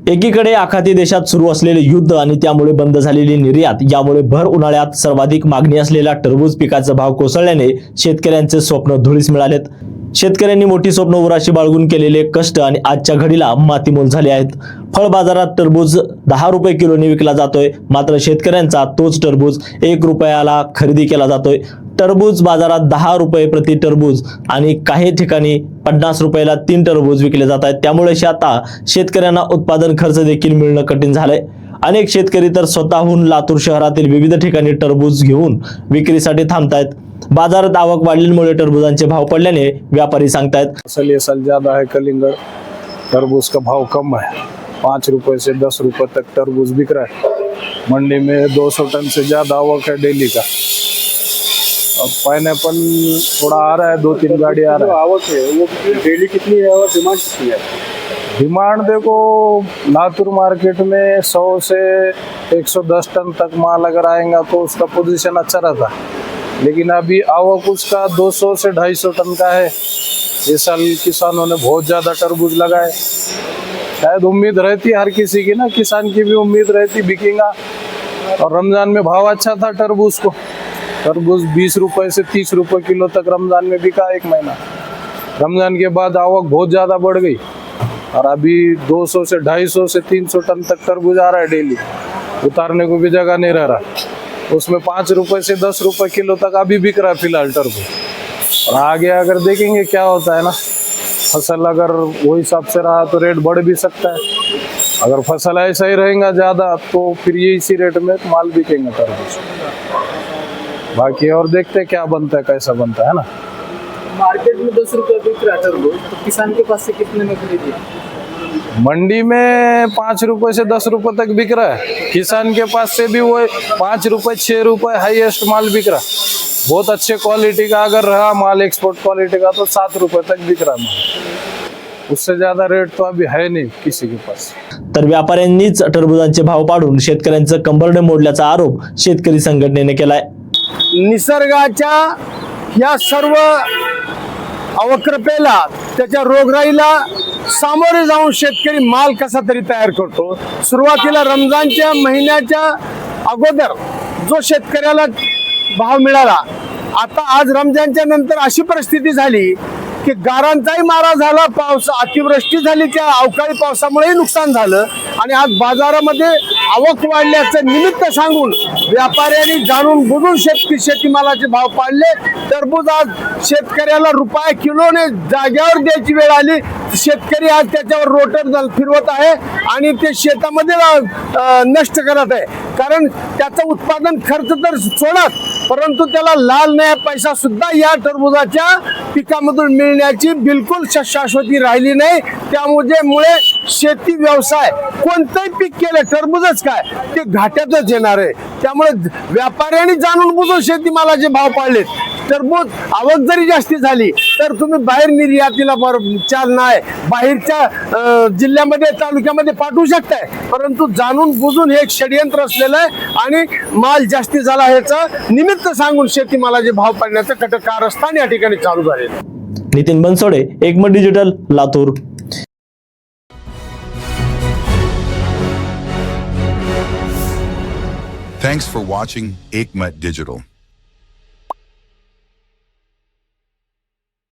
एकीकडे आखाती देशात सुरू असलेले युद्ध आणि त्यामुळे बंद झालेली निर्यात यामुळे भर उन्हाळ्यात सर्वाधिक मागणी असलेल्या टरबूज पिकाचा भाव कोसळल्याने शेतकऱ्यांचे स्वप्न धुळीस मिळालेत। शेतकऱ्यांनी मोठी स्वप्न उराशी बाळगून केलेले कष्ट आणि आजच्या घडीला मातीमोल झाले आहेत। फळ बाजारात टरबूज 10 रुपये किलोने विकला जातोय, मात्र शेतकऱ्यांचा तोच टरबूज 1 रुपयाला खरेदी केला जातोय। टरबूज बाजारात 10 रुपये प्रति टरबूज आणि काही ठिकाणी 50 रुपयाला 3 टरबूज विकले जात आहेत। त्यामुळे आता शेतकऱ्यांना उत्पादन खर्च देखील मिळणं कठीण झालंय। अनेक शेतकरी तर स्वतःहून लातूर शहरातील विविध ठिकाणी टरबूज घेऊन विक्रीसाठी थांबतायत। बाजारात आवक वाढल्यामुळे टरबूजांचे भाव पडल्याने व्यापारी सांगतायत, असल ये साल ज्यादा है कलिंगड़, तरबूज का भाव कम है। 5 रुपए से 10 रुपए तक तरबूज बिक रहा है। मंडी में 200 टन से ज्यादा आवक है डेली का। अब पाइनएप्पल थोड़ा आ रहा है, 2-3 गाड़ी आ रहा है। आवक है वो डेली कितनी है और डिमांड कितनी है? डिमांड देखो लातूर मार्केट में 100 से 110 टन तक माल अगर आएगा तो उसका पोजीशन अच्छा रहता, लेकिन अभी आवक उसका 200 से 250 टन का है। इस साल किसानों ने बहुत ज्यादा तरबूज लगाए। शायद उम्मीद रहती हर किसी की ना, किसान की भी उम्मीद रहती बिकेगा। और रमजान में भाव अच्छा था तरबूज को। तरबूज 20 रुपए से 30 रुपए किलो तक रमजान में बिका एक महीना। रमजान के बाद आवक बहुत ज्यादा बढ़ गई और अभी 200 से 250 से 300 टन तक तरबूज आ रहा है डेली। उतारने को भी जगह नहीं रह रहा। उसमें 5 रुपए से 10 रुपए किलो तक अभी बिक रहा है फिलहाल तरबूज। और आगे अगर देखेंगे क्या होता है ना, फसल अगर वो हिसाब से रहा तो रेट बढ़ भी सकता है। अगर फसल ऐसा ही रहेगा ज्यादा तो फिर ये इसी रेट में माल बिकेंगे तरबूज। बाकी और देखते हैं क्या बनता है, कैसा बनता है ना। मार्केट में 10 रुपए बिक रहा है तरबूज, तो किसान के पास से कितने में खरीदी? मंडी में 5 रुपए से 10 रुपए तक बिक रहा है। किसान के पास से भी वो 5 रुपए 6 रुपए हाईएस्ट माल बिक रहा है। बहुत अच्छे क्वालिटी का अगर रहा माल, एक्सपोर्ट क्वालिटी का, तो 7 रुपए तक बिक रहा है माल। उससे ज्यादा रेट तो अभी है नहीं किसी के पास। तर व्यापाऱ्यांनीच टरबूजांचे भाव पाडून शेतकऱ्यांचं कंबरडे मोडल्याचा आरोप शेतकरी संघटनेने केलाय। निसर्गाच्या या सर्व अवक्रपेला, त्याच्या रोगराईला सामोरे जाऊन शेतकरी माल कसा तरी तयार करतो। सुरुवातीला रमजानच्या महिन्याच्या अगोदर जो शेतकऱ्याला भाव मिळाला, आता आज रमजानच्या नंतर अशी परिस्थिती झाली की गारांचाही मारा झाला, पाऊस अतिवृष्टी झाली, त्या अवकाळी पावसामुळे नुकसान झालं आणि आज बाजारामध्ये आवक वाढल्याचं निमित्त सांगून व्यापाऱ्यांनी जाणून बुजून शेतीमालाचे भाव पाडले। टरबूज आज शेतकऱ्याला रुपये किलोने जाग्यावर द्यायची वेळ आली। शेतकरी आज त्याच्यावर रोटर फिरवत आहे आणि ते शेतामध्ये नष्ट करत आहे, कारण त्याचं उत्पादन खर्च तर सोडत, परंतु त्याला लाल नया पैसा सुद्धा या टरबूजाच्या पिकामधून मिळण्याची बिलकुल शाश्वती राहिली नाही। त्यामुळे शेती व्यवसाय कोणतंही पीक केलं, टरबूजच काय, ते घाट्यातच येणार आहे। त्यामुळे व्यापाऱ्यांनी जाणून बुजून शेतीमालाचे भाव पाडलेत। टरबूज आवक जरी जास्ती झाली तर तुम्ही बाहेर निर्यातीला चालना आहे, बाहेरच्या जिल्ह्यामध्ये तालुक्यामध्ये पाठवू शकताय, परंतु जाणून बुजून हे एक षडयंत्र असलेलं आहे आणि माल जास्ती झाला ह्याचं निमित्त सांगून शेतीमालाचे भाव पाडण्याचं कट कारस्थान या ठिकाणी चालू झालेलं। नितीन बनसोडे, एकमत digital, Latur. Thanks for watching Ekmat Digital.